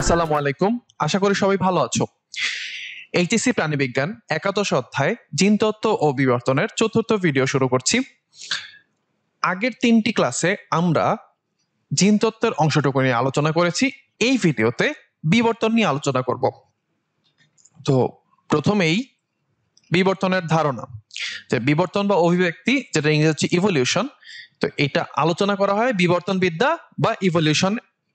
আসসালামু আলাইকুম। আশা করি সবাই ভালো আছো। এইচএসসি প্রাণীবিজ্ঞান একাদশ অধ্যায় জিনতত্ত্ব ও বিবর্তনের চতুর্থ ভিডিও শুরু করছি। আগের 3টি ক্লাসে আমরা জিনতত্ত্বের অংশটুকু নিয়ে আলোচনা করেছি। এই ভিডিওতে বিবর্তন নিয়ে আলোচনা করব। তো প্রথমেই বিবর্তনের ধারণা, যে বিবর্তন বা অভিব্যক্তি, যেটা ইংরেজি হচ্ছে ইভলিউশন। তো এটা আলোচনা করা হয় বিবর্তনবিদ্যা বা ইভলিউশন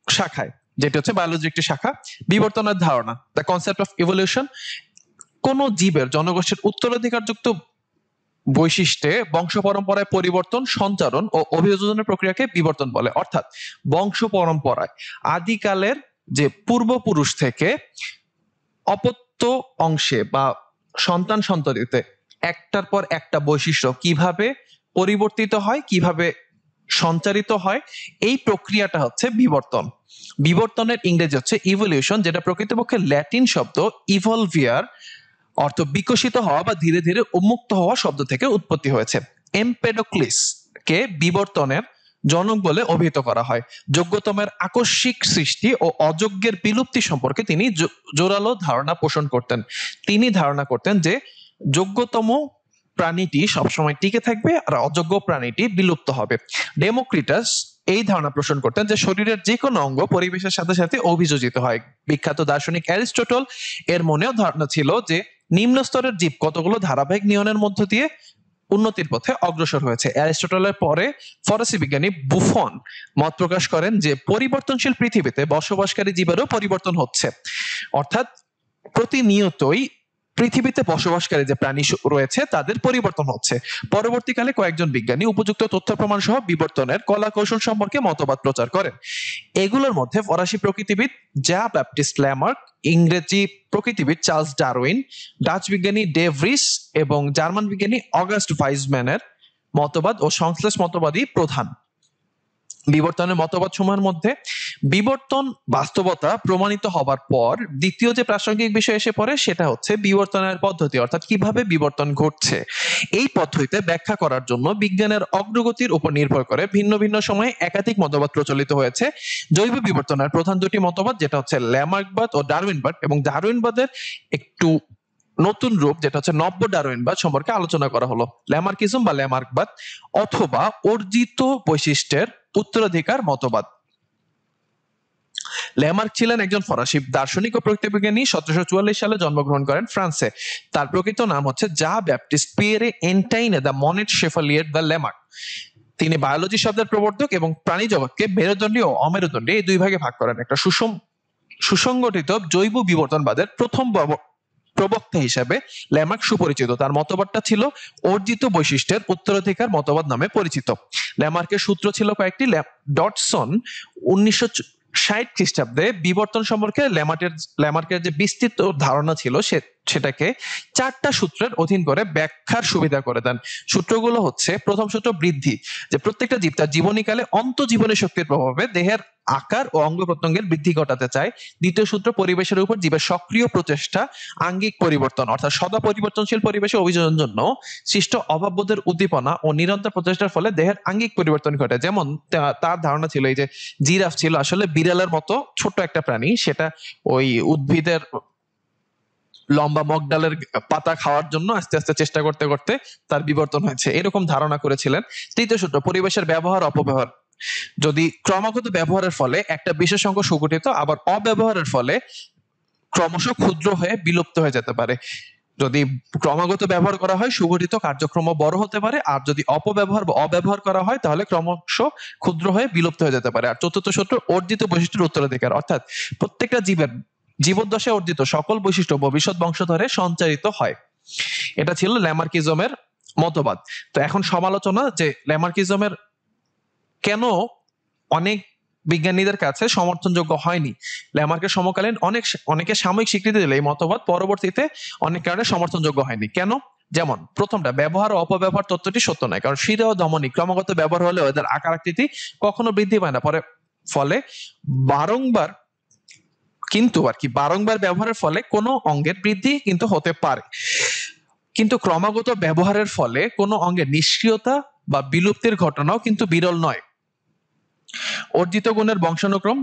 শাখায়, যেটা হচ্ছে বায়োলজির একটি শাখা। বিবর্তনের ধারণা, দ্য কনসেপ্ট অফ ইভলিউশন, কোন জীবের জনগোষ্ঠীর উত্তরাধিকারযুক্ত বৈশিষ্ট্যে বংশ পরম্পরায় পরিবর্তন, সঞ্চারণ ও অভিযোজনের প্রক্রিয়াকে বিবর্তন বলে। অর্থাৎ বংশ পরম্পরায় আদিকালের যে পূর্বপুরুষ থেকে অপত্য অংশে বা সন্তান সন্ততিতে একটার পর একটা বৈশিষ্ট্য কিভাবে পরিবর্তিত হয়, কিভাবে সঞ্চারিত হয়, এই প্রক্রিয়াটা হচ্ছে বিবর্তন। বিবর্তনের ইংরেজি হচ্ছে ইভলিউশন, যেটা প্রকৃতপক্ষে ল্যাটিন শব্দ ইভলভিয়ার, অর্থ বিকশিত হওয়া বা ধীরে ধীরে উন্মুক্ত হওয়া শব্দ থেকে উৎপত্তি হয়েছে। এমপেডোক্লিস কে বিবর্তনের জনক বলে অভিহিত করা হয়। যোগ্যতমের আকস্মিক সৃষ্টি ও অযোগ্যের বিলুপ্তি সম্পর্কে তিনি জোরালো ধারণা পোষণ করতেন। তিনি ধারণা করতেন যে যোগ্যতম প্রাণীটি সবসময় টিকে থাকবে আর অযোগ্য প্রাণীটি বিলুপ্ত হবে। ডেমোক্রিটাস এই ধারণা পোষণ করতেন যে শরীরের যে কোনো অঙ্গ পরিবেশের সাথে সাথে অভিযোজিত হয়। বিখ্যাত দার্শনিক অ্যারিস্টটল এর মনেও ধারণা ছিল যে নিম্ন স্তরের জীব কতগুলো ধারাবাহিক নিয়নের মধ্য দিয়ে উন্নতির পথে অগ্রসর হয়েছে। অ্যারিস্টটলের পরে ফরাসি বিজ্ঞানী বুফন মত প্রকাশ করেন যে পরিবর্তনশীল পৃথিবীতে বসবাসকারী জীবেরও পরিবর্তন হচ্ছে। অর্থাৎ প্রতিনিয়তই পৃথিবীতে বসবাসকারী যে প্রাণী রয়েছে তাদের পরিবর্তন হচ্ছে। পরবর্তীকালে কয়েকজন বিজ্ঞানী উপযুক্ত তথ্য প্রমাণ সহ বিবর্তনের কলা কৌশল সম্পর্কে মতবাদ প্রচার করেন। এগুলোর মধ্যে ফরাসি প্রকৃতিবিদ জা ব্যাপটিস্ট ল্যামার্ক, ইংরেজি প্রকৃতিবিদ চার্লস ডারউইন, ডাচ বিজ্ঞানী ডে ভ্রিস এবং জার্মান বিজ্ঞানী অগাস্ট ভাইজম্যানের মতবাদ ও সংশ্লেষ মতবাদই প্রধান। বিবর্তনের মতবাদ সমূহের মধ্যে বিবর্তন বাস্তবতা প্রমাণিত হবার পর দ্বিতীয় যে প্রাসঙ্গিক বিষয় এসে পড়ে সেটা হচ্ছে বিবর্তনের পদ্ধতি, অর্থাৎ কিভাবে বিবর্তন ঘটছে। এই পদ্ধতিতে ব্যাখ্যা করার জন্য বিজ্ঞানের অগ্রগতির উপর নির্ভর করে ভিন্ন ভিন্ন সময়ে একাধিক মতবাদ প্রচলিত হয়েছে। জৈব বিবর্তনের প্রধান দুটি মতবাদ, যেটা হচ্ছে ল্যামার্কবাদ ও ডারউইনবাদ, এবং ডারউইনবাদের একটু নতুন রূপ যেটা হচ্ছে নব্য ডারউইনবাদ সম্পর্কে আলোচনা করা হলো। ল্যামার্কিজম বা ল্যামার্কবাদ অথবা অর্জিত বৈশিষ্ট্যের উত্তরাধিকার মতবাদ। ল্যামার্ক ছিলেন একজন ফরাসি দার্শনিক ও প্রকৃতিবিজ্ঞানী। 1744 সালে জন্মগ্রহণ করেন ফ্রান্সে। তার প্রকৃত নাম হচ্ছে Jean Baptiste Pierre Antoine de Monet Chevalier de Lamarck. তিনি বায়োলজি শব্দের প্রবর্তক এবং প্রাণী জগৎকে মেরুদণ্ডী ও অমেরুদণ্ডী এই দুই ভাগে ভাগ করেন। একটা সুসংগঠিত জৈব বিবর্তনবাদের প্রথম প্রবক্তা হিসেবে ল্যামার্ক সুপরিচিত। তার মতবাদটা ছিল অর্জিত বৈশিষ্ট্যের উত্তরাধিকার মতবাদ নামে পরিচিত। ল্যামার্কের সূত্র ছিল কয়েকটি। ডটসন 1960 খ্রিস্টাব্দে বিবর্তন সম্পর্কে ল্যামার্কের যে বিস্তৃত ধারণা ছিল সেটাকে 4টা সূত্রের অধীন করে ব্যাখ্যার সুবিধা করে দেন। সূত্রগুলো হচ্ছে: প্রথম সূত্র বৃদ্ধি, যে প্রত্যেকটা জীব তার জীবনীকালে অন্তঃজীবনী শক্তির প্রভাবে দেহের আকার ও অঙ্গ প্রত্যঙ্গের বৃদ্ধি ঘটাতে চায়। দ্বিতীয় সূত্র পরিবেশের উপর জীবের সক্রিয় প্রচেষ্টা, আঙ্গিক পরিবর্তন, অর্থাৎ সদা পরিবর্তনশীল পরিবেশে অভিযোজনের জন্য সৃষ্ট অভাববোধের উদ্দীপনা ও নিরন্তর প্রচেষ্টার ফলে দেহের আঙ্গিক পরিবর্তন ঘটে। যেমন তার ধারণা ছিল এই যে জিরাফ ছিল আসলে বিড়ালের মতো ছোট্ট একটা প্রাণী, সেটা ওই উদ্ভিদের লম্বা মগডালের পাতা খাওয়ার জন্য আস্তে আস্তে চেষ্টা করতে করতে তার বিবর্তন হয়েছে, এরকম ধারণা করেছিলেন। তৃতীয় সূত্র পরিবেশের ব্যবহার অপব্যবহার, যদি ক্রমাগত ব্যবহারের ফলে একটা বিশেষ অংশ সুগঠিত, আবার অব্যবহারের ফলে ক্রমশ ক্ষুদ্র হয়ে বিলুপ্ত হয়ে যেতে পারে। যদি ক্রমাগত ব্যবহার করা হয় সুগঠিত কার্যক্রম বড় হতে পারে, আর যদি অপব্যবহার বা অব্যবহার করা হয় তাহলে ক্রমশ ক্ষুদ্র হয়ে বিলুপ্ত হয়ে যেতে পারে। আর চতুর্থ সূত্র অর্জিত বৈশিষ্ট্যের উত্তরাধিকার, অর্থাৎ প্রত্যেকটা জীবের জীবদ্দশায় অর্জিত সকল বৈশিষ্ট্য ভবিষ্যৎ বংশধরে সঞ্চারিত হয়। এটা ছিল ল্যামার্কিজমের মতবাদ। তো এখন সমালোচনা, যে ল্যামার্কিজমের কেন অনেক বিজ্ঞানীদের কাছে সমর্থনযোগ্য হয়নি। ল্যামার্কের সমকালীন অনেকে সাময়িক স্বীকৃতি দিলে এই মতবাদ পরবর্তীতে অনেক কারণে সমর্থনযোগ্য হয়নি। কেন? যেমন প্রথমটা, ব্যবহার ও অপব্যবহার তত্ত্বটি সত্য নয়, কারণ শিরা ও ধমনী ক্রমাগত ব্যবহার হলে ওদের আকার আকৃতি কখনো বৃদ্ধি পায় না। ফলে বারংবার ব্যবহারের ফলে কোনো অঙ্গের বৃদ্ধি কিন্তু হতে পারে, কিন্তু ক্রমাগত ব্যবহারের ফলে কোনো অঙ্গের নিষ্ক্রিয়তা বা বিলুপ্তির ঘটনাও কিন্তু বিরল নয়। অর্জিত গুণের বংশানুক্রম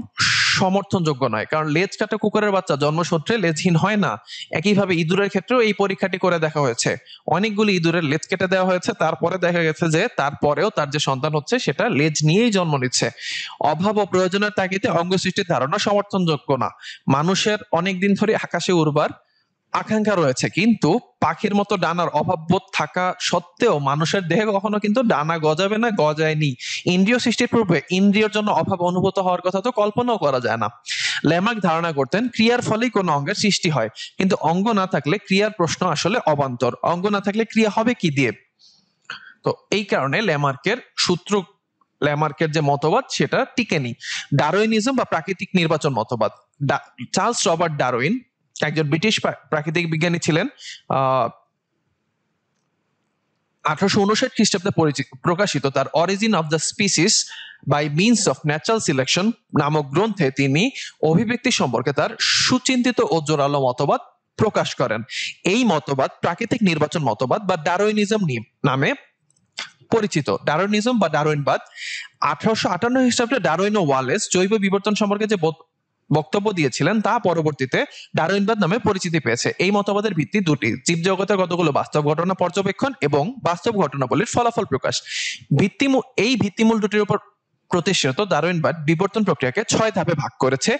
সমর্থনযোগ্য নয়, কারণ লেজ কাটা কুকুরের বাচ্চা জন্মসূত্রে লেজহীন হয় না। একইভাবে ইঁদুরের ক্ষেত্রেও এই পরীক্ষাটি করে দেখা হয়েছে। অনেকগুলি ইঁদুরের লেজ কেটে দেওয়া হয়েছে, তারপরে দেখা গেছে যে তারপরেও তার যে সন্তান হচ্ছে সেটা লেজ নিয়েই জন্ম নিচ্ছে। অভাব ও প্রয়োজনের তাগিদে অঙ্গ সৃষ্টির ধারণা সমর্থনযোগ্য না। মানুষের অনেকদিন ধরে আকাশে উড়বার আকাঙ্ক্ষা রয়েছে, কিন্তু পাখির মতো ডানার অভাববোধ থাকা সত্ত্বেও মানুষের দেহে কখনো কিন্তু ডানা গজাবে না, গজায়নি। ইন্দ্রিয় সৃষ্টির পূর্বে ইন্দ্রিয়র জন্য অভাব অনুভূত হওয়ার কথা তো কল্পনাও করা যায় না। ল্যামার্ক ধারণা করতেন ক্রিয়ার ফলেই কোনো অঙ্গের সৃষ্টি হয়, কিন্তু অঙ্গ না থাকলে ক্রিয়ার প্রশ্ন আসলে অবান্তর। অঙ্গ না থাকলে ক্রিয়া হবে কি দিয়ে? তো এই কারণে ল্যামার্কের যে মতবাদ সেটা টিকেনি। ডারউইনিজম বা প্রাকৃতিক নির্বাচন মতবাদ। চার্লস রবার্ট ডারউইন একজন ব্রিটিশ প্রাকৃতিক বিজ্ঞানী ছিলেন। 1859 খ্রিস্টাব্দে প্রকাশিত তার Origin of the Species by Means of Natural Selection নামক গ্রন্থে তিনি অভিব্যক্তি সম্পর্কে তার সুচিন্তিত ও জোরালো মতবাদ প্রকাশ করেন। এই মতবাদ প্রাকৃতিক নির্বাচন মতবাদ বা ডারউইনিজম নামে পরিচিত। ডারউইনিজম বা ডারউইনবাদ। 1858 খ্রিস্টাব্দে ডারউইন ও ওয়ালেস জৈব বিবর্তন সম্পর্কে যে বক্তব্য দিয়েছিলেন তা পরবর্তীতে ডারউইনবাদ নামে পরিচিতি পেয়েছে। এই মতবাদের ভিত্তি দুটি: জীবজগতের কতগুলো বাস্তব ঘটনা পর্যবেক্ষণ এবং বাস্তব ঘটনাবলীর ফলাফল প্রকাশ। এই ভিত্তিমূল দুটির উপর প্রতিষ্ঠিত ডারউইনবাদ বিবর্তন প্রক্রিয়াকে 6 ধাপে ভাগ করেছে।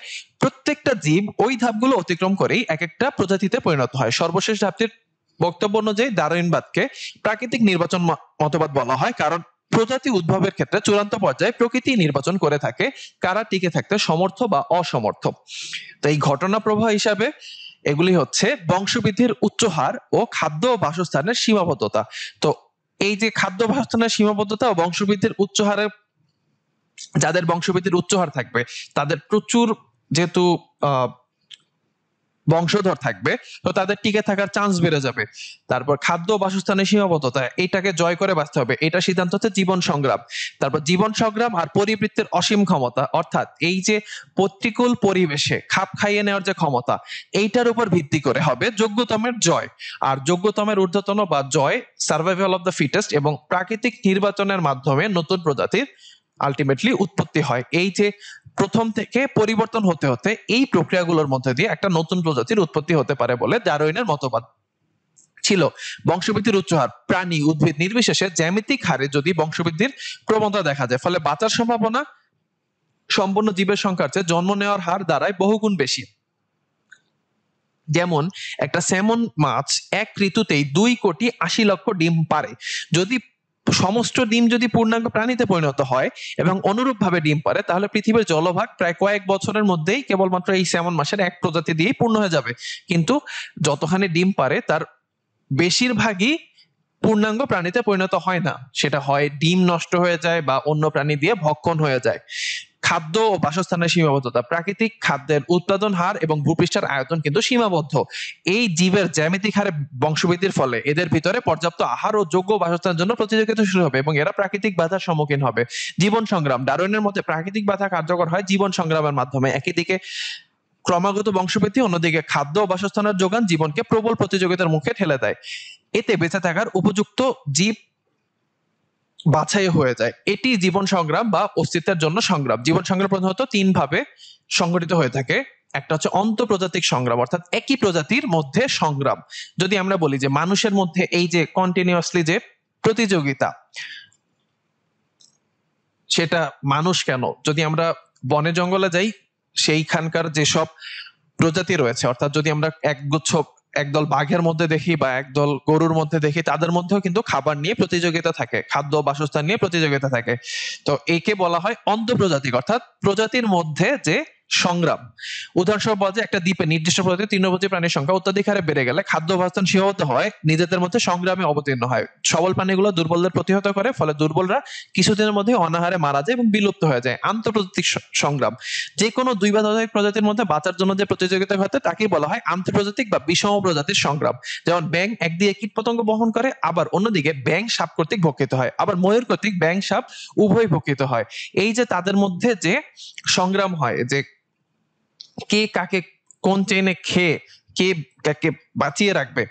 প্রত্যেকটা জীব ওই ধাপগুলো অতিক্রম করেই এক একটা প্রজাতিতে পরিণত হয়। সর্বশেষ ধাপটির বক্তব্য অনুযায়ী ডারউইনবাদকে প্রাকৃতিক নির্বাচন মতবাদ বলা হয়, কারণ প্রজাতি উদ্ভবের ক্ষেত্রে চূড়ান্ত পর্যায়ে প্রকৃতি নির্বাচন করে থাকে কারা টিকে থাকতে সমর্থ বা অসমর্থ। তো এই ঘটনা প্রবাহ হিসাবে এগুলি হচ্ছে বংশবৃদ্ধির উচ্চ হার ও খাদ্য ও বাসস্থানের সীমাবদ্ধতা। তো এই যে খাদ্য বাসস্থানের সীমাবদ্ধতা ও বংশবৃদ্ধির উচ্চ হারে, যাদের বংশবৃদ্ধির উচ্চ হার থাকবে তাদের প্রচুর যেহেতু বংশধর থাকবে, তো তাদের টিকে থাকার চান্স বেড়ে যাবে। তারপর খাদ্য বাসস্থানের সীমাবদ্ধতা, এটাকে জয় করে বাঁচতে হবে, এটা সিদ্ধান্ত হচ্ছে জীবন সংগ্রাম। তারপর জীবন সংগ্রাম আর পরিবৃত্তির অসীম ক্ষমতা, অর্থাৎ এই যে প্রতিকূল পরিবেশে খাপ খাইয়ে নেওয়ার যে ক্ষমতা, এইটার উপর ভিত্তি করে হবে যোগ্যতমের জয়। আর যোগ্যতমের ঊর্ধ্বতন বা জয় সার্ভাইভাল অফ দ্য ফিটেস্ট এবং প্রাকৃতিক নির্বাচনের মাধ্যমে নতুন প্রজাতির আলটিমেটলি উৎপত্তি হয়। এই যে প্রথম থেকে পরিবর্তন হতে হতে এই প্রক্রিয়াগুলোর মধ্যে দিয়ে একটা নতুন প্রজাতির উৎপত্তি হতে পারে বলে ডারউইনের মতবাদ ছিল। বংশবৃদ্ধির উচ্চ হার, প্রাণী উদ্ভিদ নির্বিশেষে জ্যামিতিক হারে যদি বংশবৃদ্ধির প্রবণতা দেখা যায়, ফলে বাঁচার সম্ভাবনা সম্পূর্ণ জীবের সংখ্যার চেয়ে জন্ম নেওয়ার হার দাঁড়ায় বহুগুণ বেশি। যেমন একটা স্যামন মাছ এক ঋতুতেই 2,80,00,000 ডিম পারে। যদি সমস্ত ডিম যদি পূর্ণাঙ্গ প্রাণীতে পরিণত হয় এবং অনুরূপ ভাবে ডিম পারে, তাহলে পৃথিবীর জলভাগ প্রায় কয়েক বছরের মধ্যেই কেবলমাত্র এই স্যামন মাছের এক প্রজাতি দিয়েই পূর্ণ হয়ে যাবে। কিন্তু যতখানি ডিম পারে তার বেশিরভাগই পূর্ণাঙ্গ প্রাণীতে পরিণত হয় না, সেটা হয় ডিম নষ্ট হয়ে যায় বা অন্য প্রাণী দিয়ে ভক্ষণ হয়ে যায়। খাদ্য ও বাসস্থানের সীমাবদ্ধতা, প্রাকৃতিক খাদ্যের উৎপাদন হার এবং ভূপৃষ্ঠের আয়তন কিন্তু সীমাবদ্ধ। এই জীবের জ্যামিতিক হারে বংশবৃদ্ধির ফলে এদের ভিতরে পর্যাপ্ত আহার ও যোগ্য বাসস্থানের জন্য প্রতিযোগিতা শুরু হবে এবং এরা প্রাকৃতিক বাধার সম্মুখীন হবে। জীবন সংগ্রাম, ডারউইনের মতে প্রাকৃতিক বাধা কার্যকর হয় জীবন সংগ্রামের মাধ্যমে। একই দিকে ক্রমাগত বংশবৃদ্ধি, অন্যদিকে খাদ্য ও বাসস্থানের যোগান জীবনকে প্রবল প্রতিযোগিতার মুখে ঠেলে দেয়। এতে বেঁচে থাকার উপযুক্ত জীব বাছাই হয়ে যায়। এটি জীবন সংগ্রাম বা অস্তিত্বের জন্য সংগ্রাম। জীবন সংগ্রাম প্রধানত 3 ভাবে সংগঠিত হয়ে থাকে। একটা হচ্ছে অন্তঃপ্রজাতিক সংগ্রাম, অর্থাৎ একই প্রজাতির মধ্যে সংগ্রাম। যদি আমরা বলি যে মানুষের মধ্যে এই যে কন্টিনিউয়াসলি যে প্রতিযোগিতা, সেটা মানুষ কেন, যদি আমরা বনে জঙ্গলে যাই সেইখানকার যেসব প্রজাতি রয়েছে, অর্থাৎ যদি আমরা একদল বাঘের মধ্যে দেখি বা একদল গরুর মধ্যে দেখি, তাদের মধ্যেও কিন্তু খাবার নিয়ে প্রতিযোগিতা থাকে, খাদ্য বাসস্থান নিয়ে প্রতিযোগিতা থাকে। তো একে বলা হয় অন্তঃপ্রজাতিক, অর্থাৎ প্রজাতির মধ্যে যে সংগ্রাম। উদাহরণস্বরূপ বলা যায় একটা দ্বীপে নির্দিষ্ট প্রজাতির তৃণভোজী প্রাণীর সংখ্যা অত্যাধিক হারে বেড়ে গেলে খাদ্য বাসস্থান সীমাবদ্ধ হয়, নিজেদের মধ্যে সংগ্রামে অবতীর্ণ হয়। সবল প্রাণীগুলো দুর্বলদের প্রতিহত করে, ফলে দুর্বলরা কিছুদিনের মধ্যে অনাহারে মারা যায় এবং বিলুপ্ত হয়ে যায়। আন্তঃপ্রজাতিক সংগ্রাম, যে কোনো 2 বা ততোধিক প্রজাতির মধ্যে বাঁচার জন্য যে প্রতিযোগিতা ঘটে তাকেই বলা হয় আন্তঃপ্রজাতিক বা বিষম প্রজাতির সংগ্রাম। যেমন ব্যাঙ একদিকে কীটপতঙ্গ বহন করে, আবার অন্যদিকে ব্যাঙ সাপ কর্তৃক ভক্ষিত হয়, আবার ময়ূর কর্তৃক ব্যাঙ সাপ উভয় ভক্ষিত হয়। এই যে তাদের মধ্যে যে সংগ্রাম হয়, যে কে কাকে কোন চেনে খেয়ে কে কাকে বাঁচিয়ে রাখবে,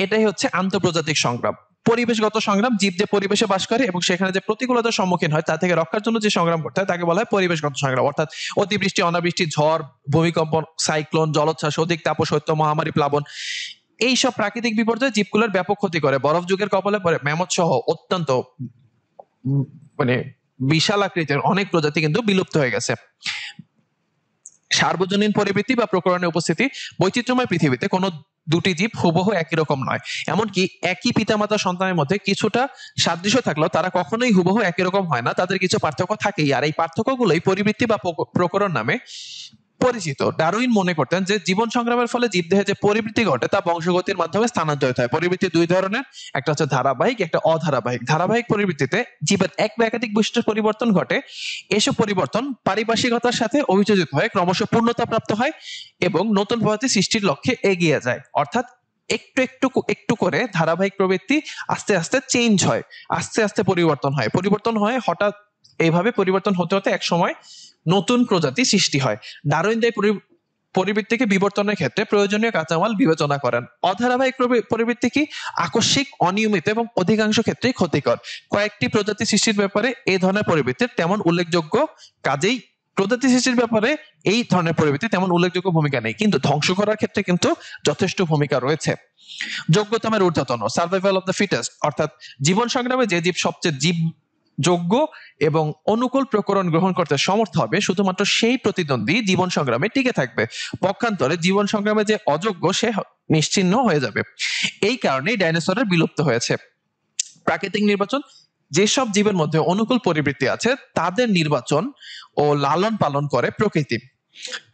এটাই হচ্ছে আন্তঃপ্রজাতিক সংগ্রাম। পরিবেশগত সংগ্রাম, জীব যে পরিবেশে বাস করে এবং সেখানে যে প্রতিকূলতার সম্মুখীন হয় তা থেকে রক্ষার জন্য যে সংগ্রাম করতে হয় তাকে বলা হয় পরিবেশগত সংগ্রাম। অর্থাৎ অতিবৃষ্টি, অনাবৃষ্টি, ঝড়, ভূমিকম্প, সাইক্লোন, জলোচ্ছ্বাস, অধিক তাপশৈত্য, মহামারী, প্লাবন, এইসব প্রাকৃতিক বিপর্যয় জীবগুলোর ব্যাপক ক্ষতি করে। বরফ যুগের কবলে পড়ে ম্যামথ সহ অত্যন্ত মানে বিশাল আকৃতির অনেক প্রজাতি কিন্তু বিলুপ্ত হয়ে গেছে। সার্বজনীন পরিবৃত্তি বা প্রকরণের উপস্থিতি, বৈচিত্র্যময় পৃথিবীতে কোনো দুটি জীব হুবহু একই রকম নয়। এমনকি একই পিতামাতা সন্তানের মধ্যে কিছুটা সাদৃশ্য থাকলেও তারা কখনোই হুবহু একই রকম হয় না, তাদের কিছু পার্থক্য থাকেই। আর এই পার্থক্যগুলোই পরিবৃত্তি বা প্রকরণ নামে পরিচিত। ডারউইন মনে করতেন যে জীবন সংগ্রামের ফলে জীবদেহে যে পরিবৃত্তি ঘটে তা বংশগতির মাধ্যমে স্থানান্তরিত হয়। পরিবৃত্তি দুই ধরনের, একটা হচ্ছে ধারাবাহিক, একটা অধারাবাহিক। ধারাবাহিক পরিবৃত্তিতে জীবের এক বা একাধিক বৈশিষ্ট্যের পরিবর্তন ঘটে। এসব পরিবর্তন পারিপার্শ্বিকতার সাথে অভিযোজিত হয়ে ক্রমশ পূর্ণতা প্রাপ্ত হয় এবং নতুন প্রজাতি সৃষ্টির লক্ষ্যে এগিয়ে যায়। অর্থাৎ একটু একটু একটু করে ধারাবাহিক প্রবৃত্তি আস্তে আস্তে চেঞ্জ হয়, আস্তে আস্তে পরিবর্তন হয় হঠাৎ এইভাবে পরিবর্তন হতে হতে এক সময় নতুন প্রজাতি সৃষ্টি হয়। ডারউইন এই পরিবৃত্তিকে বিবর্তনের ক্ষেত্রে প্রয়োজনীয় কাঁচামাল বিবেচনা করেন। অধারাবাহিক পরিবৃত্তি কি? আকস্মিক, অনিয়মিত এবং অধিকাংশ ক্ষেত্রেই ক্ষতিকর। কয়েকটি প্রজাতি সৃষ্টির ব্যাপারে এই ধরনের পরিবৃত্তির তেমন উল্লেখযোগ্য, কাজেই প্রজাতি সৃষ্টির ব্যাপারে এই ধরনের পরিবৃত্তি তেমন উল্লেখযোগ্য ভূমিকা নেই, কিন্তু ধ্বংস করার ক্ষেত্রে কিন্তু যথেষ্ট ভূমিকা রয়েছে। যোগ্যতমের ঊর্ধ্বতন, সার্ভাইভাল অফ দ্য ফিটেস্ট, অর্থাৎ জীবন সংগ্রামে যে জীব সবচেয়ে যোগ্য এবং অনুকূল প্রকরণ গ্রহণ করতে সমর্থ হবে শুধুমাত্র সেই প্রতিদ্বন্দ্বী জীবন সংগ্রামে টিকে থাকবে। পক্ষান্তরে জীবন সংগ্রামে যে অযোগ্য সে নিশ্চিহ্ন হয়ে যাবে। এই কারণেই ডাইনোসরের বিলুপ্ত হয়েছে। প্রাকৃতিক নির্বাচন, যেসব জীবের মধ্যে অনুকূল পরিবৃত্তি আছে তাদের নির্বাচন ও লালন পালন করে প্রকৃতি।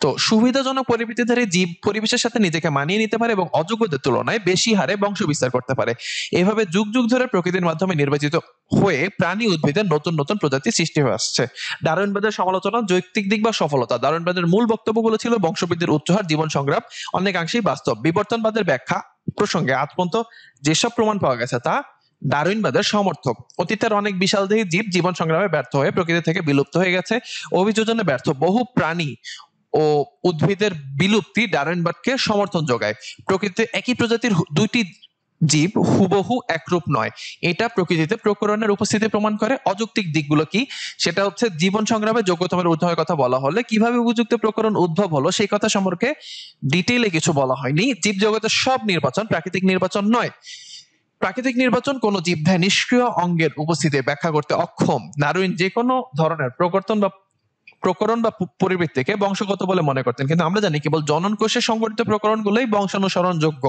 তো সুবিধাজনক পরিবৃত্তিধারী জীব পরিবেশের সাথে নিজেকে মানিয়ে নিতে পারে এবং অযোগ্যদের তুলনায় বেশি হারে বংশ বিস্তার করতে পারে। এভাবে যুগ যুগ ধরে প্রকৃতির মাধ্যমে নির্বাচিত হয়ে প্রাণী উদ্ভিদের নতুন নতুন প্রজাতি সৃষ্টি হয়ে আসছে। ডারউইনবাদের সমালোচনা, যৌক্তিক দিক বা সফলতা। ডারউইনবাদের মূল বক্তব্যগুলো ছিল বংশবৃদ্ধির উচ্চহার, জীবন সংগ্রাম অনেকাংশেই বাস্তব। বিবর্তনবাদের ব্যাখ্যা প্রসঙ্গে আজ পর্যন্ত যেসব প্রমাণ পাওয়া গেছে তা ডারউইনবাদের সমর্থক। অতীতের অনেক বিশালদেহী জীব জীবন সংগ্রামে ব্যর্থ হয়ে প্রকৃতি থেকে বিলুপ্ত হয়ে গেছে। অভিযোজনে ব্যর্থ বহু প্রাণী ও উদ্ভিদের বিলুপ্তি ডারউইনবাদকে সমর্থন যোগায়। প্রকৃতিতে একই প্রজাতির দুইটি জীব হুবহু একরূপ নয়, এটা প্রকৃতিতে প্রকরণের উপস্থিতি প্রমাণ করে। অযৌক্তিক দিকগুলো কি? সেটা হচ্ছে জীবন সংগ্রামে যোগ্যতমের উদ্ভবের কথা বলা হলে কিভাবে উপযুক্ত প্রকরণ উদ্ভব হলো সেই কথা সম্পর্কে ডিটেইলে কিছু বলা হয়নি। জীব জগতের সব নির্বাচন প্রাকৃতিক নির্বাচন নয়। প্রাকৃতিক নির্বাচন কোন জীবদেহে নিষ্ক্রিয় অঙ্গের উপস্থিতি ব্যাখ্যা করতে অক্ষম। ডারউইন যে কোনো ধরনের প্রকরণ বা পরিবৃত্তিকে বংশগত বলে মনে করতেন, কিন্তু আমরা জানি কেবল জনন কোষে সংঘটিত প্রকরণগুলোই বংশানুসরণযোগ্য।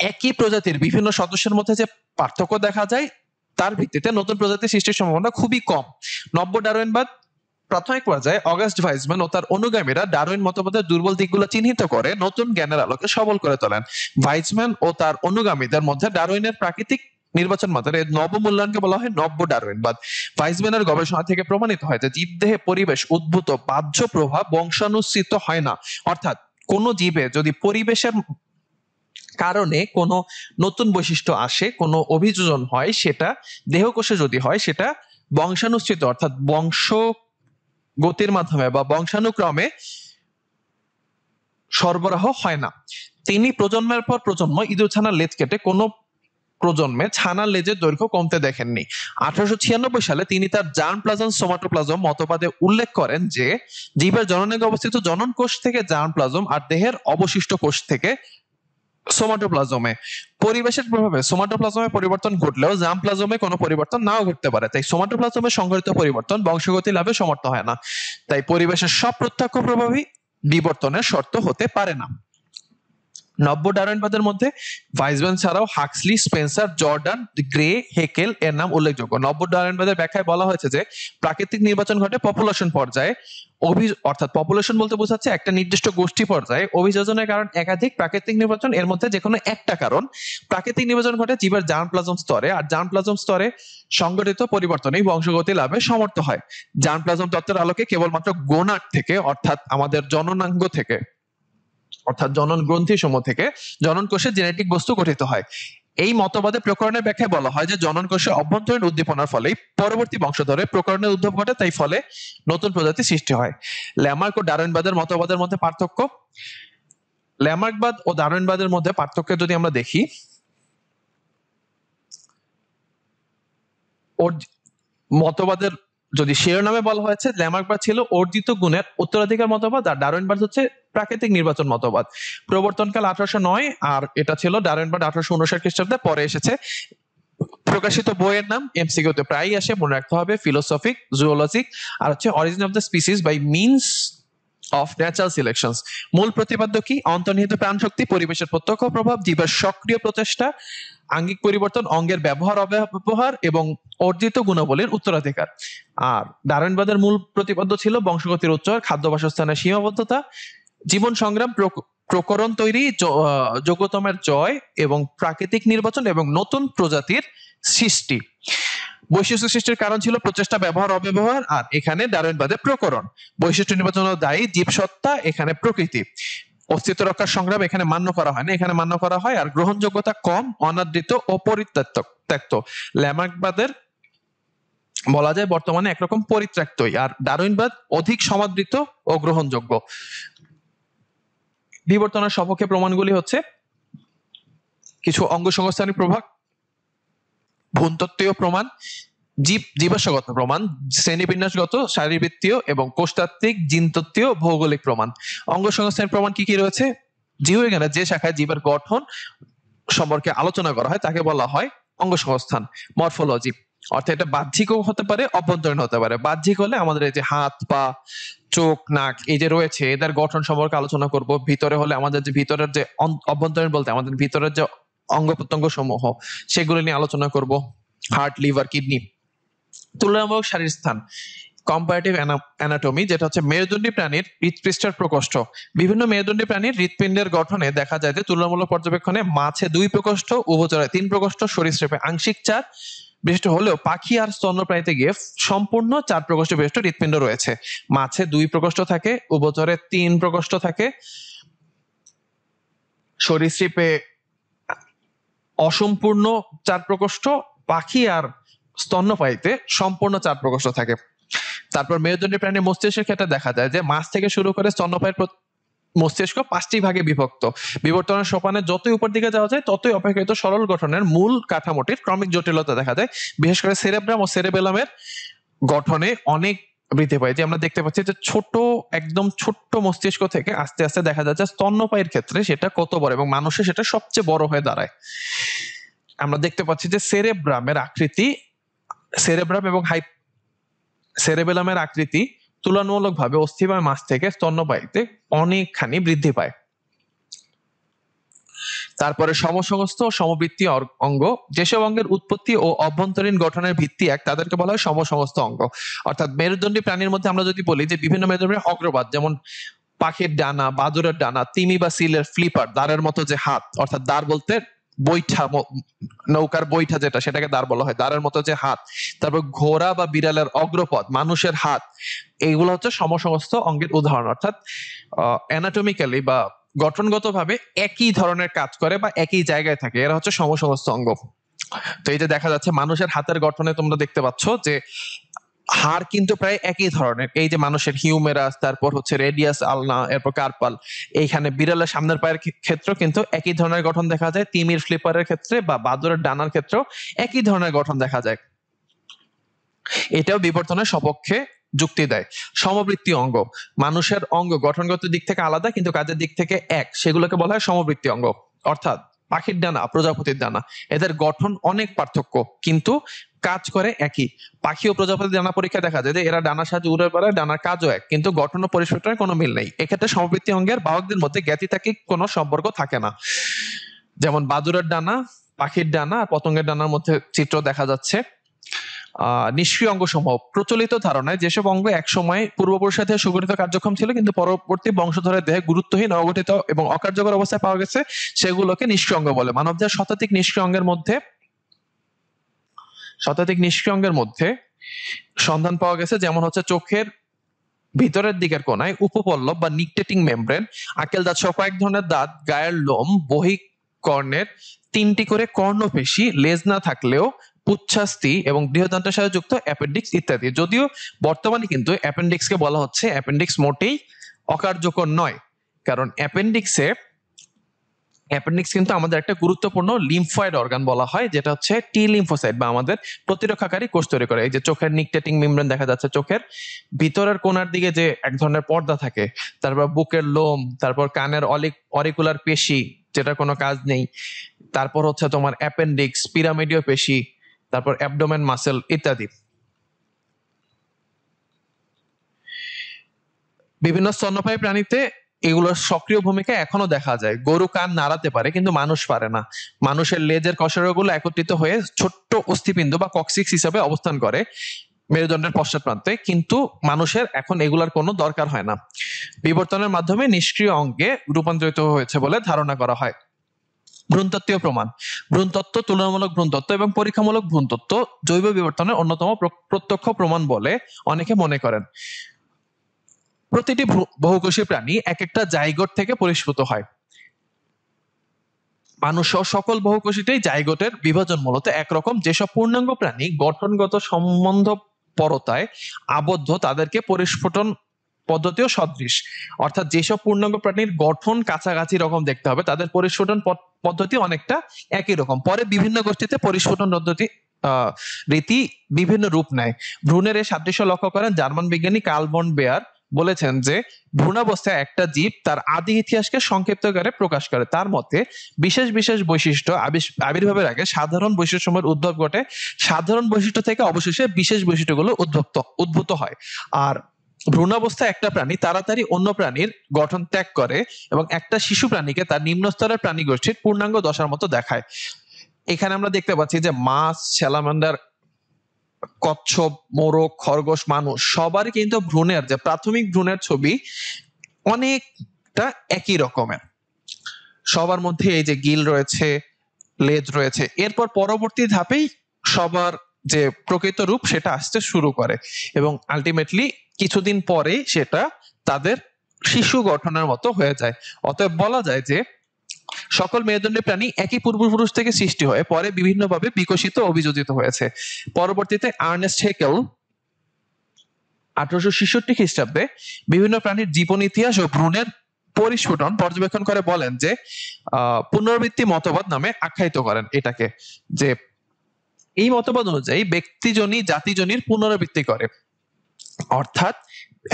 একই প্রজাতির বিভিন্ন সদস্যের মধ্যে যে পার্থক্য দেখা যায় তার ভিত্তিতে নতুন প্রজাতি সৃষ্টির সম্ভাবনা খুবই কম। নব্য ডারউইনবাদ প্রাথমিক পর্যায়ে অগাস্ট ভাইসম্যান ও তার অনুগামীরা ডারউইন মতবাদের দুর্বল দিকগুলো চিহ্নিত করে নতুন জ্ঞানের আলোকে সবল করে তোলেন। ভাইসম্যান ও তার অনুগামীদের মধ্যে ডারউইনের প্রাকৃতিক নির্বাচন মাত্রার নবমূল্যায়নকে বলা হয় নব্য ডারউইনবাদ। ভাইসম্যানের গবেষণা থেকে প্রমাণিত হয় যে জীবদেহে পরিবেশ উদ্ভূত বাহ্য প্রভাব বংশানুসৃত হয় না। অর্থাৎ কোন জীবে যদি পরিবেশের কারণে কোনো নতুন বৈশিষ্ট্য আসে, কোনো অভিযোজন হয়, সেটা দেহকোষে যদি হয় সেটা বংশানুসৃত অর্থাৎ বংশ গতির মাধ্যমে বা বংশানুক্রমে সরবরাহ হয় না। তিনি প্রজন্মের পর প্রজন্ম ইঁদুর ছানার লেজ কেটে কোনো প্রজন্মে ছানার লেজের দৈর্ঘ্য কমতে দেখেননি। 1896 সালে তিনি তার জার্ম প্লাজম সোমাটোপ্লাজম মতবাদে উল্লেখ করেন যে জীবের জননে অবস্থিত জনন কোষ থেকে জার্ম প্লাজম আর দেহের অবশিষ্ট কোষ থেকে সোমাটোপ্লাজমে। পরিবেশের প্রভাবে সোমাটোপ্লাজমে পরিবর্তন ঘটলেও জার্ম প্লাজমে কোনো পরিবর্তন নাও ঘটতে পারে, তাই সোমাটোপ্লাজমে সংঘটিত পরিবর্তন বংশগতি লাভে সমর্থ হয় না। তাই পরিবেশের সব প্রত্যক্ষ প্রভাবই বিবর্তনের শর্ত হতে পারে না। নব্য ডারউইনবাদের মধ্যে ভাইসম্যান ছাড়াও Huxley, Spencer, Jordan, grey, Haeckel এর নাম উল্লেখযোগ্য। নব্য ডারউইনবাদের ব্যাখ্যায় বলা হয়েছে যে প্রাকৃতিক নির্বাচন ঘটে পপুলেশন পর্যায়ে, অর্থাৎ পপুলেশন বলতে বোঝাচ্ছে একটা নির্দিষ্ট গোষ্ঠী পর্যায়ে। অভিযোজনের কারণ একাধিক, প্রাকৃতিক নির্বাচন এর মধ্যে যে কোনো একটা কারণ। প্রাকৃতিক নির্বাচন ঘটে জীবের জার্ম প্লাজম স্তরে, আর জার্ম প্লাজম স্তরে সংঘটিত পরিবর্তনই বংশগতি লাভে সমর্থ হয়। জার্ম প্লাজম তত্ত্বের আলোকে কেবলমাত্র গোনাড থেকে অর্থাৎ আমাদের জননাঙ্গ থেকে অর্থাৎ জনন গ্রন্থি সমূহ থেকে জনন কোষের জেনেটিক বস্তু গঠিত হয়। এই মতবাদে প্রকরণের ব্যাখ্যায় বলা হয় যে জনন কোষে অভ্যন্তরীণ উদ্দীপনার ফলেই পরবর্তী বংশধরে প্রকরণের উদ্ভব ঘটে, তাই ফলে নতুন প্রজাতি সৃষ্টি হয়। ল্যামার্ক ও ডারউইনবাদের মতবাদের মধ্যে পার্থক্য। ল্যামার্কবাদ ও ডারউইনবাদের মধ্যে পার্থক্য যদি আমরা দেখি, মতবাদের যদি শিরোনামে বলা হয়েছে ল্যামার্কবাদ ছিল অর্জিত গুণের উত্তরাধিকার মতবাদ, আর ডারউইনবাদ হচ্ছে প্রাকৃতিক নির্বাচন মতবাদ। প্রবর্তনকাল 1809, আর এটা ছিল ডারউইনবাদ 1859 খ্রিস্টাব্দে পরে এসেছে। প্রকাশিত বইয়ের নাম এমসিকিউতে প্রায়ই আসে, মনে রাখতে হবে, ফিলোসফিক, জুওলজিক, আর হচ্ছে Origin of the Species by Means of Natural selections. মূল প্রতিপাদ্য কি? অন্তর্নিহিত প্রাণশক্তি, পরিবেশের প্রত্যক্ষ প্রভাব, জীবের সক্রিয় প্রচেষ্টা, আঙ্গিক পরিবর্তন, অঙ্গের ব্যবহার অব্যবহার এবং অর্জিত গুণাবলীর উত্তরাধিকার। আর ডারউইনবাদের মূল প্রতিপাদ্য ছিল বংশগতির উচ্চ, খাদ্য বাসস্থানের সীমাবদ্ধতা, জীবন সংগ্রাম, প্রকরণ তৈরি, যোগ্যতমের জয় এবং প্রাকৃতিক নির্বাচন এবং নতুন প্রজাতির সৃষ্টি। বৈশিষ্ট্য সৃষ্টির কারণ ছিল প্রচেষ্টা, ব্যবহার অব্যবহার, আর এখানে ডারউইনবাদে প্রকরণ। বৈশিষ্ট্য নির্বাচন দায়ী জীবসত্তা, এখানে প্রকৃতি। অস্তিত্ব রক্ষার সংগ্রাম এখানে মান্য করা হয় না, এখানে মান্য করা হয়। আর গ্রহণযোগ্যতা কম, অনাদৃত ও পরিত্যক্ত। ল্যামার্কবাদের বলা যায় বর্তমানে একরকম পরিত্যক্তই, আর ডারউইনবাদ অধিক সমাদৃত ও গ্রহণযোগ্য। বিবর্তনের সপক্ষে প্রমাণগুলি হচ্ছে কিছু অঙ্গসংস্থানিক প্রভাব, ভূনতত্ত্বীয় প্রমাণ, জীবাশ্মগত প্রমাণ, শ্রেণীবিন্যাসগত, শারীরবৃত্তীয় এবং কোষতাত্ত্বিক, জিনতত্ত্বীয়, ভৌগোলিক প্রমাণ। অঙ্গসংস্থানের প্রমাণ কি কি রয়েছে? জীববিজ্ঞানের যে শাখায় জীবের গঠন সম্পর্কে আলোচনা করা হয় তাকে বলা হয় অঙ্গসংস্থান, মরফোলজি। অর্থাৎ এটা বাহ্যিকও হতে পারে, অভ্যন্তরীণ হতে পারে। বাহ্যিক হলে আমাদের এই যে হাত, পা, চোখ, নাক এই যে রয়েছে এদের গঠন সম্পর্কে আলোচনা করব। ভিতরে হলে আমাদের যে ভিতরের যে অভ্যন্তরীণ বলতে আমাদের ভিতরের যে অঙ্গ প্রত্যঙ্গ সমূহ সেগুলো নিয়ে আলোচনা করব। Heart, liver, kidney. তুলনামূলক শারীরস্থান, কম্পারেটিভ অ্যানাটমি, যেটা হচ্ছে মেরুদণ্ডী প্রাণীর হৃৎপৃষ্ঠের প্রকোষ্ঠ। বিভিন্ন মেরুদণ্ডী প্রাণীর হৃৎপিণ্ডের গঠনে দেখা যায় যে তুলনামূলক পর্যবেক্ষণে মাছে 2 প্রকোষ্ঠ, উভচরায় 3 প্রকোষ্ঠ, সরীসৃপে আংশিক 4 বিশিষ্ট হলেও পাখি আর স্তন্যপ্রাণীতে গিয়ে সম্পূর্ণ 4 প্রকোষ্ঠ বিশিষ্ট হৃৎপিণ্ড রয়েছে। মাছে 2 প্রকোষ্ঠ থাকে, উভচরে 3 প্রকোষ্ঠ থাকে, সরীসৃপে অসম্পূর্ণ 4 প্রকোষ্ঠ, পাখি আর স্তন্যপায়ীতে সম্পূর্ণ 4 প্রকোষ্ঠ থাকে। তারপর মেরুদণ্ডী প্রাণীর মস্তিষ্কের ক্ষেত্রে দেখা যায় যে মাছ থেকে শুরু করে স্তন্যপায়ীর মস্তিষ্ক 5টি ভাগে বিভক্ত। বিবর্তনের সোপানে যতই উপর দিকে যাওয়া যায় ততই অপেক্ষাকৃত সরল গঠনের মূল কাঠামোটির ক্রমিক জটিলতা দেখা যায়। বিশেষ করে সেরেব্রাম ও সেরেবেলামের গঠনে অনেক বৃদ্ধি পায়। যে আমরা দেখতে পাচ্ছি যে একদম ছোট্ট মস্তিষ্ক থেকে আস্তে আস্তে দেখা যাচ্ছে স্তন্যপায়ীর ক্ষেত্রে সেটা কত বড়, এবং মানুষের সেটা সবচেয়ে বড় হয়ে দাঁড়ায়। আমরা দেখতে পাচ্ছি যে সেরেব্রাম এবং সেরেবেলামের আকৃতি তুলনামূলকভাবে অস্থিময় মাছ থেকে স্তন্যপায়ীতে অনেকখানি বৃদ্ধি পায়। তারপরে সমসংস্থ ও সমবৃত্তীয় অঙ্গ, যেসব অঙ্গের উৎপত্তি ও অভ্যন্তরীণ গঠনের ভিত্তি এক তাদেরকে বলা হয় সমসংস্থ অঙ্গ। অর্থাৎ মেরুদণ্ডী প্রাণীর মধ্যে আমরা যদি বলি যে বিভিন্ন মেরুদণ্ডের অগ্রভাগ, যেমন পাখির ডানা, বাদুড়ের ডানা, তিমি বা সিলের ফ্লিপার, দাঁড়ের মতো যে হাত, অর্থাৎ দাঁড় বলতে বৈঠা, নৌকার বৈঠা যেটা সেটাকে দাঁড় বলা হয়, দাঁড়ের মতো যে হাত। তারপর ঘোড়া বা বিড়ালের অগ্রপদ, মানুষের হাত, এইগুলো হচ্ছে সমসংস্থ অঙ্গের উদাহরণ। অর্থাৎ অ্যানাটমিক্যালি বা গঠনগতভাবে একই ধরনের কাজ করে বা একই জায়গায় থাকে, এরা হচ্ছে সমসংস্থ অঙ্গ। তো এই যে দেখা যাচ্ছে মানুষের হাতের গঠনে তোমরা দেখতে পাচ্ছ যে হাড় কিন্তু প্রায় একই ধরনের। এই যে মানুষের হিউমেরাস, তারপর হচ্ছে রেডিয়াস, আলনা, এরপর কার্পাল। এইখানে বিড়ালের সামনের পায়ের ক্ষেত্রে কিন্তু একই ধরনের গঠন দেখা যায়। তিমির ফ্লিপারের ক্ষেত্রে বা বাদুড়ের ডানার ক্ষেত্রেও একই ধরনের গঠন দেখা যায়। এটাও বিবর্তনের সপক্ষে যুক্তি দেয়। সমবৃত্তীয় অঙ্গ, মানুষের অঙ্গ গঠনগত দিক থেকে আলাদা কিন্তু কাজের দিক থেকে এক, সেগুলোকে বলা হয় সমবৃত্তীয় অঙ্গ। অর্থাৎ পাখির ডানা, প্রজাপতির ডানা, এদের গঠন অনেক পার্থক্য কিন্তু কাজ করে একই। পাখি ও প্রজাপতির ডানা পরীক্ষা দেখা যায় যে এরা ডানার সাহায্যে উড়ে বেড়ায়, ডানার কাজও এক, কিন্তু গঠন ও পরিসংখ্যানের কোনো মিল নেই। এক্ষেত্রে সমবৃত্তীয় অঙ্গের বাহকদের মধ্যে জ্ঞাতিতাত্ত্বিক কোনো সম্পর্ক থাকে না। যেমন বাদুড়ের ডানা, পাখির ডানা আর পতঙ্গের ডানার মধ্যে চিত্র দেখা যাচ্ছে। নিষ্ক্রিয় অঙ্গ সমূহ, প্রচলিত ধারণায় যেসব অঙ্গ এক সময় পূর্বপুরুষের দেহে সুগঠিত কার্যক্ষম ছিল কিন্তু পরবর্তী বংশধরের দেহে গুরুত্বহীন, অগঠিত এবং অকার্যকর অবস্থায় পাওয়া গেছে সেগুলোকে নিষ্ক্রিয় অঙ্গ বলে। মানবদেহের শতাধিক নিষ্ক্রিয় অঙ্গের মধ্যে সন্ধান পাওয়া গেছে, যেমন হচ্ছে চোখের ভিতরের দিকের কোনায় উপপল্লব বা নিকটেটিং মেমব্রেন, আকেল দাঁত সহ কয়েক ধরনের দাঁত, গায়ের লোম, বহিঃকর্ণের 3টি করে কর্ণপেশি, লেজ না থাকলেও পুচ্ছাস্থি এবং বৃহদান্তের সাথে যুক্ত অ্যাপেন্ডিক্স ইত্যাদি। যদিও বর্তমানে কিন্তু অ্যাপেন্ডিক্সকে বলা হচ্ছে অ্যাপেন্ডিক্স মোটেই অকার্যকর নয়, কারণ অ্যাপেন্ডিক্সে অ্যাপেন্ডিক্স কিন্তু আমাদের একটা গুরুত্বপূর্ণ লিম্ফয়েড অর্গান বলা হয়, যেটা হচ্ছে টি লিম্ফোসাইট বা আমাদের প্রতিরক্ষাকারী কোষ তৈরি করে। এই যে চোখের নিকটেটিং মেমব্রেন দেখা যাচ্ছে, চোখের ভিতরের কোণার দিকে যে এক ধরনের পর্দা থাকে, তারপর বুকের লোম, তারপর কানের অরিকুলার পেশি যেটা কোনো কাজ নেই, তারপর হচ্ছে তোমার অ্যাপেন্ডিক্স, পিরামিডীয় পেশি, তারপর অ্যাবডোমেন মাসেল ইত্যাদি। বিভিন্ন স্তন্যপায়ী প্রাণীতে এগুলোর সক্রিয় ভূমিকা এখনো দেখা যায়। গরু কান নাড়াতে পারে কিন্তু মানুষ পারে না। মানুষের লেজের কশেরুগুলো একত্রিত হয়ে ছোট্ট অস্থিপিণ্ড বা কক্সিক্স হিসাবে অবস্থান করে মেরুদণ্ডের পশ্চাৎ প্রান্তে, কিন্তু মানুষের এখন এগুলার কোনো দরকার হয় না। বিবর্তনের মাধ্যমে নিষ্ক্রিয় অঙ্গে রূপান্তরিত হয়েছে বলে ধারণা করা হয়। ভ্রূণতত্ত্বীয় প্রমাণ। ভ্রূণতত্ত্ব, তুলনামূলক ভ্রূণতত্ত্ব এবং পরীক্ষামূলক ভ্রূণতত্ত্ব জৈব বিবর্তনের অন্যতম প্রত্যক্ষ প্রমাণ বলে অনেকে মনে করেন। প্রতিটি বহুকোষী প্রাণী এক একটা জাইগোট থেকে পরিস্ফুট হয়। মানুষ সহ সকল বহুকোষীতেই জাইগোটের বিভাজন মূলত একরকম। যেসব পূর্ণাঙ্গ প্রাণী গঠনগত সম্বন্ধ পরতায় আবদ্ধ তাদেরকে পরিস্ফুটন পদ্ধতিও সদৃশ। অর্থাৎ যেসব পূর্ণাঙ্গ প্রাণীর গঠন কাছাকাছি রকম দেখতে হবে, তাদের পরিস্ফুটন পদ্ধতি অনেকটা একই রকম। পরে বিভিন্ন গোষ্ঠীতে পরিস্ফুটন পদ্ধতি রীতি বিভিন্ন রূপ নেয়। ভ্রূণের এই সাদৃশ্য লক্ষ্য করেন জার্মান বিজ্ঞানী কার্ল ভন বেয়ার। বলেছেন যে ভ্রূণাবস্থায় একটা জীব তার আদি ইতিহাসকে সংক্ষিপ্ত করে প্রকাশ করে। তার মতে বিশেষ বিশেষ বৈশিষ্ট্য আবির্ভাবের আগে সাধারণ বৈশিষ্ট্যসমূহের উদ্ভব ঘটে। সাধারণ বৈশিষ্ট্য থেকে অবশেষে বিশেষ বৈশিষ্ট্যগুলো উদ্ভূত হয়। আর ভ্রূণাবস্থায় একটা প্রাণী তাড়াতাড়ি অন্য প্রাণীর গঠন ত্যাগ করে এবং একটা শিশু প্রাণীকে তার নিম্ন স্তরের প্রাণী গোষ্ঠীর পূর্ণাঙ্গ দশার মতো দেখায়। এখানে আমরা দেখতে পাচ্ছি যে মাছ, স্যালামান্ডার, কচ্ছপ, মোরগ, খরগোশ, মানুষ সবারই কিন্তু ভ্রূণের যে প্রাথমিক ভ্রূণের ছবি অনেকটা একই রকমের। সবার মধ্যে এই যে গিল রয়েছে, লেজ রয়েছে। এরপর পরবর্তী ধাপেই সবার যে প্রকৃত রূপ সেটা আসতে শুরু করে এবং আলটিমেটলি কিছুদিন পরে সেটা তাদের শিশু গঠনের মতো হয়ে যায়। অতএব বলা যায় যে সকল মেরুদণ্ডী প্রাণী একই পূর্বপুরুষ থেকে সৃষ্টি হয়ে পরে বিভিন্নভাবে বিকশিত অভিযোজিত হয়েছে। পরবর্তীতে আর্নেস্ট হেকেল 1866 খ্রিস্টাব্দে বিভিন্ন প্রাণীর জীবন ইতিহাস ও ভ্রূণের পরিস্ফুটন পর্যবেক্ষণ করে বলেন যে পুনরাবৃত্তি মতবাদ নামে আখ্যায়িত করেন এটাকে, যে এই মতবাদ অনুযায়ী ব্যক্তিজনী জাতিজনীর পুনরাবৃত্তি করে। অর্থাৎ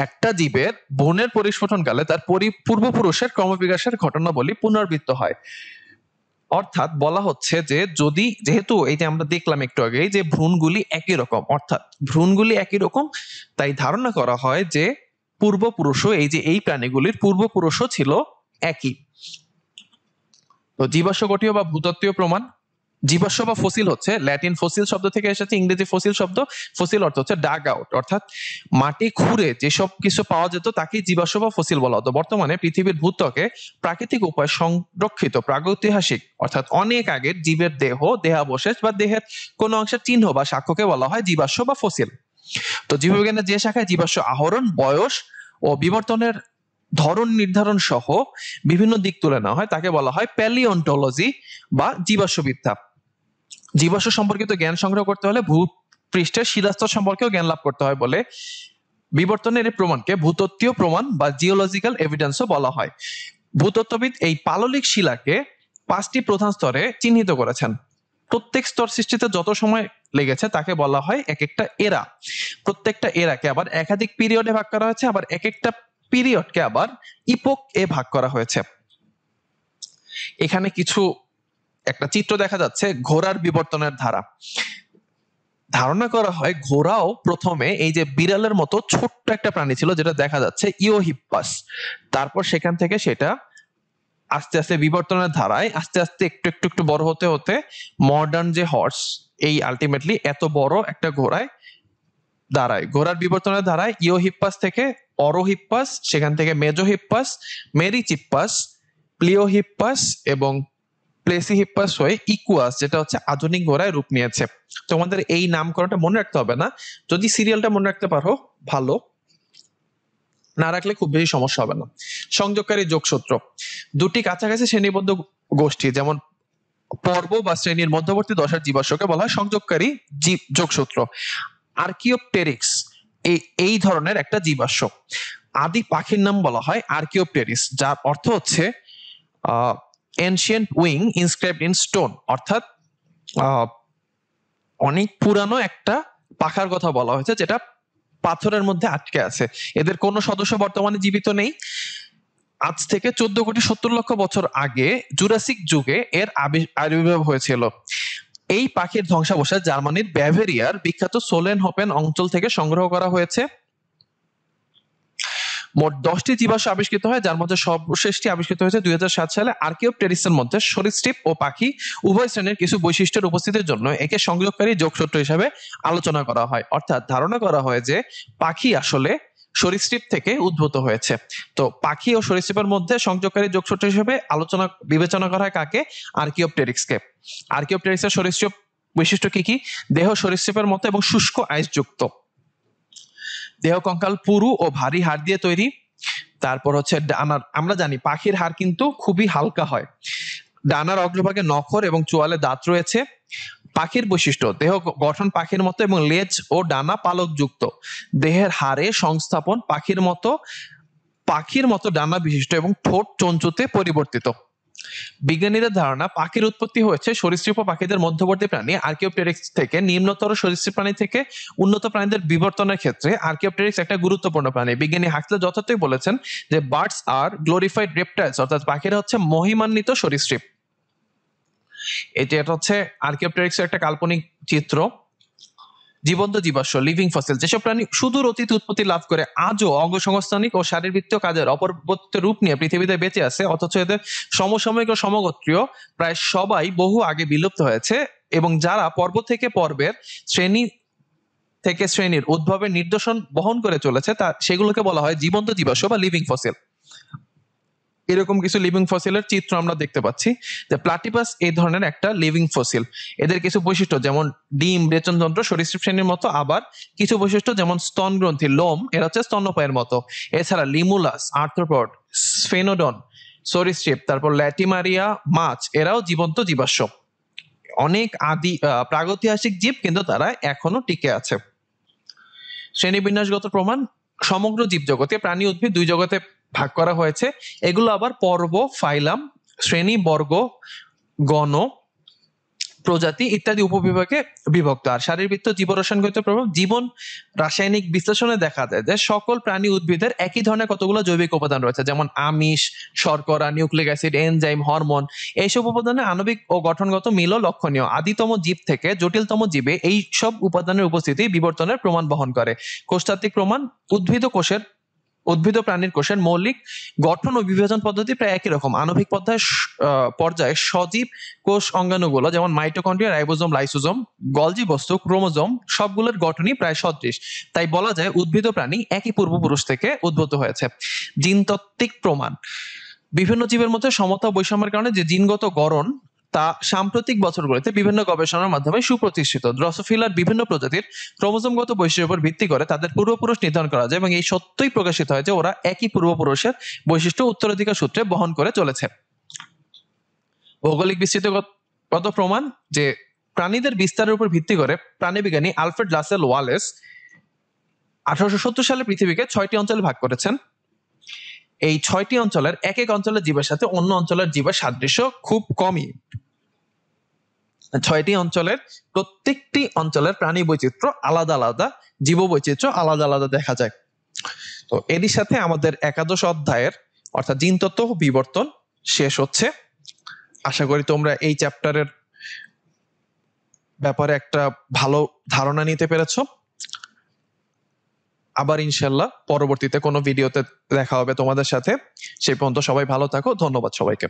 একটা জীবের ভ্রূণের পরিস্ফুটনকালে তার পূর্বপুরুষের ক্রমবিকাশের ঘটনাবলী পুনরাবৃত্ত হয়। অর্থাৎ বলা হচ্ছে যে যেহেতু এই যে আমরা দেখলাম একটু আগে যে ভ্রূণগুলি একই রকম, অর্থাৎ ভ্রূণগুলি একই রকম, তাই ধারণা করা হয় যে পূর্বপুরুষও এই যে এই প্রাণীগুলির পূর্বপুরুষও ছিল একই। তো জীবাশ্ম গঠীয় বা ভূতত্ত্বীয় প্রমাণ। জীবাশ্ম বা ফসিল হচ্ছে ল্যাটিন ফসিল শব্দ থেকে এসেছে, ইংরেজি ফসিল শব্দ। ফসিল অর্থ হচ্ছে ডাগ আউট, অর্থাৎ মাটি খুঁড়ে যেসব কিছু পাওয়া যেত তাকেই জীবাশ্ম বা ফসিল বলা হতো। বর্তমানে পৃথিবীর ভূত্বকে প্রাকৃতিক উপায়ে সংরক্ষিত প্রাগৈতিহাসিক অর্থাৎ অনেক আগের জীবের দেহ, দেহাবশেষ বা দেহের কোনো অংশের চিহ্ন বা সাক্ষ্যকে বলা হয় জীবাশ্ম বা ফসিল। তো জীববিজ্ঞানের যে শাখায় জীবাশ্ম আহরণ, বয়স ও বিবর্তনের ধরন নির্ধারণ সহ বিভিন্ন দিক তুলে নেওয়া হয় তাকে বলা হয় প্যালিওন্টোলজি বা জীবাশ্মবিদ্যা। জীবাশ্ম সম্পর্কিত জ্ঞান সংগ্রহ করতে হলে ভূপৃষ্ঠের শিলাস্তর সম্পর্কেও জ্ঞান লাভ করতে হয় বলে বিবর্তনের এই প্রমাণকে ভূতত্ত্বীয় প্রমাণ বা জিওলজিক্যাল এভিডেন্সও বলা হয়। ভূতত্ত্ববিদ এই পাললিক শিলাকে 5টি প্রধান স্তরে চিহ্নিত করেছেন। প্রত্যেক স্তর সৃষ্টিতে যত সময় লেগেছে তাকে বলা হয় এক একটা এরা। প্রত্যেকটা এরাকে আবার একাধিক পিরিয়ডে ভাগ করা হয়েছে, আবার এক একটা পিরিয়ডকে আবার ইপোক এ ভাগ করা হয়েছে। এখানে কিছু একটা চিত্র দেখা যাচ্ছে ঘোড়ার বিবর্তনের ধারা। ধারণা করা হয় ঘোড়াও প্রথমে এই যে বিড়ালের মতো ছোট্ট একটা প্রাণী ছিল যেটা দেখা যাচ্ছে ইওহিপ্পাস। তারপর সেখান থেকে সেটা আস্তে আস্তে বিবর্তনের ধারায় আস্তে আস্তে একটু একটু একটু বড় হতে হতে মডার্ন যে হর্স, এই আলটিমেটলি এত বড় একটা ঘোড়ায় দাঁড়ায়। ঘোড়ার বিবর্তনের ধারায় ইওহিপ্পাস থেকে অরোহিপ্পাস, সেখান থেকে মেজোহিপ্পাস, মেরিচিপ্পাস, প্লিওহিপ্পাস এবং প্লেসিহিপ্পাস হয়ে ইকুয়াস, যেটা হচ্ছে আধুনিক ঘোড়ায় রূপ নিয়েছে। তোমাদের এই নামকরণটা মনে রাখতে হবে না, যদি সিরিয়ালটা মনে রাখতে পারো ভালো, না রাখলে খুব বেশি সমস্যা হবে না। সংযোগকারী যোগসূত্র। দুটি কাছাকাছি শ্রেণীবদ্ধ গোষ্ঠী যেমন পর্ব বা শ্রেণীর মধ্যবর্তী দশার জীবাশ্মকে বলা হয় সংযোগকারী যোগসূত্র। আর্কিওপটেরিক্স এই ধরনের একটা জীবাশ্ম। আদি পাখির নাম বলা হয় আর্কিওপটেরিস, যার অর্থ হচ্ছে ancient wing inscribed in stone, অর্থাৎ অনেক পুরানো একটা পাখার কথা বলা হয়েছে যেটা পাথরের মধ্যে আটকে আছে। এদের কোনো সদস্য বর্তমানে জীবিত নেই। আজ থেকে 14,70,00,000 বছর আগে জুরাসিক যুগে এর আবির্ভাব হয়েছিল। এই পাখির ধ্বংসাবশেষ জার্মানির ব্যাভেরিয়ার বিখ্যাত সোলেনহোপেন অঞ্চল থেকে সংগ্রহ করা হয়েছে। মোট 10টি জীবাশ্ম আবিষ্কৃত হয়, যার মধ্যে সর্বশেষটি আবিষ্কৃত হয়েছে 2007 সালে। আর্কিওপটেরিক্সের মধ্যে সরীসৃপ ও পাখি উভয় শ্রেণীর কিছু বৈশিষ্ট্যের উপস্থিতির জন্য একে সংযোগকারী যোগসূত্র হিসাবে আলোচনা করা হয়। অর্থাৎ ধারণা করা হয় যে পাখি আসলে সরীসৃপ থেকে উদ্ভূত হয়েছে। তো পাখি ও সরীসৃপের মধ্যে সংযোগকারী যোগসূত্র হিসেবে বিবেচনা করা হয় কাকে? আর্কিওপটেরিক্সকে। আর্কিওপটেরিক্সের সরীসৃপ বৈশিষ্ট্য কি কি? দেহ সরীসৃপের মতো এবং শুষ্ক আইসযুক্ত। দেহ কঙ্কাল পুরু ও ভারী হাড় দিয়ে তৈরি। তারপর হচ্ছে ডানার, আমরা জানি পাখির হাড় কিন্তু খুবই হালকা হয়। ডানার অগ্রভাগে নখর এবং চোয়ালে দাঁত রয়েছে। পাখির বৈশিষ্ট্য: দেহ গঠন পাখির মতো এবং লেজ ও ডানা পালকযুক্ত। দেহের হাড়ে সংস্থাপন পাখির মতো ডানা বিশিষ্ট এবং ঠোঁট চঞ্চুতে পরিবর্তিত। বিজ্ঞানীদের ধারণা পাখির উৎপত্তি হয়েছে সরীসৃপ পাখিদের মধ্যবর্তী প্রাণী আর্কিওপটেরিক্স থেকে। নিম্নতর সরীসৃপ প্রাণী থেকে উন্নত প্রাণীদের বিবর্তনের ক্ষেত্রে আর্কিওপটেরিক্স একটা গুরুত্বপূর্ণ প্রাণী। বিজ্ঞানী হাক্সলে যথার্থই বলেছেন যে বার্ডস আর গ্লোরিফাইড রেপটাইলস, অর্থাৎ পাখিরা হচ্ছে মহিমান্বিত সরীসৃপ। এটা হচ্ছে আর্কিওপটেরিক্স একটা কাল্পনিক চিত্র। জীবন্ত জীবাশ্ম, লিভিং ফসিল, যেসব প্রাণী সুদূর অতীতে উৎপত্তি লাভ করে আজও অঙ্গসংস্থানিক ও শারীরবৃত্তীয় কাজের অপরিবর্তিত রূপ নিয়ে পৃথিবীতে বেঁচে আছে, অথচ এদের সমসাময়িক ও সমগোত্রীয় প্রায় সবাই বহু আগে বিলুপ্ত হয়েছে, এবং যারা পর্ব থেকে পর্বের শ্রেণী থেকে শ্রেণীর উদ্ভবের নিদর্শন বহন করে চলেছে, তা সেগুলোকে বলা হয় জীবন্ত জীবাশ্ম বা লিভিং ফসিল। এরকম কিছু লিভিং ফসিলের চিত্র আমরা দেখতে পাচ্ছি। যে প্লাটিপাস এই ধরনের একটা লিভিং ফসিল। এদের কিছু বৈশিষ্ট্য যেমন ডিম, রেচনতন্ত্র সরীসৃপ শ্রেণীর মতো, আবার কিছু বৈশিষ্ট্য যেমন স্তন গ্রন্থি, লোম, এরা হচ্ছে স্তন্যপায়ের মতো। এছাড়া লিমুলাস, আর্থ্রোপড, স্ফেনোডন সরীসৃপ, তারপর ল্যাটিমারিয়া মাছ, এরাও জীবন্ত জীবাশ্ম। অনেক আদি প্রাগৈতিহাসিক জীব, কিন্তু তারা এখনো টিকে আছে। শ্রেণীবিন্যাসগত প্রমাণ: সমগ্র জীবজগতে প্রাণী উদ্ভিদ দুই জগতে ভাগ করা হয়েছে। এগুলো আবার পর্ব, ফাইলাম, শ্রেণী, বর্গ, গণ, প্রজাতি ইত্যাদি উপবিভাগে বিভক্ত। আর শারীরবৃত্ত জীবরসায়নগত প্রভাব: জীবন রাসায়নিক বিশ্লেষণে দেখা যায় যে সকল প্রাণী উদ্ভিদের একই ধরনের কতগুলো জৈবিক উপাদান রয়েছে, যেমন আমিষ, শর্করা, নিউক্লিক অ্যাসিড, এনজাইম, হরমোন। এইসব উপাদানের আণবিক ও গঠনগত মিলও লক্ষণীয়। আদিতম জীব থেকে জটিলতম জীবে এই সব উপাদানের উপস্থিতি বিবর্তনের প্রমাণ বহন করে। কোষতাত্ত্বিক প্রমাণ: উদ্ভিদ প্রাণীর কোষের মৌলিক গঠন ও বিভাজন পদ্ধতি প্রায় একই রকম। আণবিক পর্যায়ে সজীব কোষ অঙ্গাণুগুলো যেমন মাইটোকন্ড্রিয়া, রাইবোজোম, লাইসোজোম, গলজি বস্তু, ক্রোমোজোম সবগুলোর গঠনই প্রায় সদৃশ। তাই বলা যায় উদ্ভিদ প্রাণী একই পূর্বপুরুষ থেকে উদ্ভূত হয়েছে। জিনতাত্ত্বিক প্রমাণ: বিভিন্ন জীবের মধ্যে সমতা বৈষম্যের কারণে যে জিনগত গড়ন, তা সাম্প্রতিক বছরগুলোতে বিভিন্ন গবেষণার মাধ্যমে সুপ্রতিষ্ঠিত। ড্রসোফিলার বিভিন্ন প্রজাতির ক্রোমোজোমগত বৈশিষ্ট্যের উপর ভিত্তি করে তাদের পূর্বপুরুষ নির্ধারণ করা যায়, এবং এই সত্যই প্রকাশিত হয় যে ওরা একই পূর্বপুরুষের বৈশিষ্ট্য উত্তরাধিকার সূত্রে বহন করে চলেছে। ভৌগোলিক বিস্তৃতিগত প্রমাণ: যে প্রাণীদের বিস্তারের উপর ভিত্তি করে প্রাণীবিজ্ঞানী আলফ্রেড রাসেল ওয়ালেস 1870 সালে পৃথিবীকে 6টি অঞ্চলে ভাগ করেছেন। এই 6টি অঞ্চলের এক এক অঞ্চলের জীবের সাথে অন্য অঞ্চলের জীবের সাদৃশ্য খুব কমই। 6টি অঞ্চলের প্রত্যেকটি অঞ্চলের প্রাণী বৈচিত্র্য আলাদা আলাদা, জীব বৈচিত্র্য আলাদা আলাদা দেখা যায়। তো এরই সাথে আমাদের একাদশ অধ্যায়ের অর্থাৎ জিনতত্ত্ব ও বিবর্তন শেষ হচ্ছে। আশা করি তোমরা এই চ্যাপ্টারের ব্যাপারে একটা ভালো ধারণা নিতে পেরেছো। আবার ইনশাল্লাহ পরবর্তীতে কোনো ভিডিওতে দেখা হবে তোমাদের সাথে। সেই পর্যন্ত সবাই ভালো থাকো। ধন্যবাদ সবাইকে।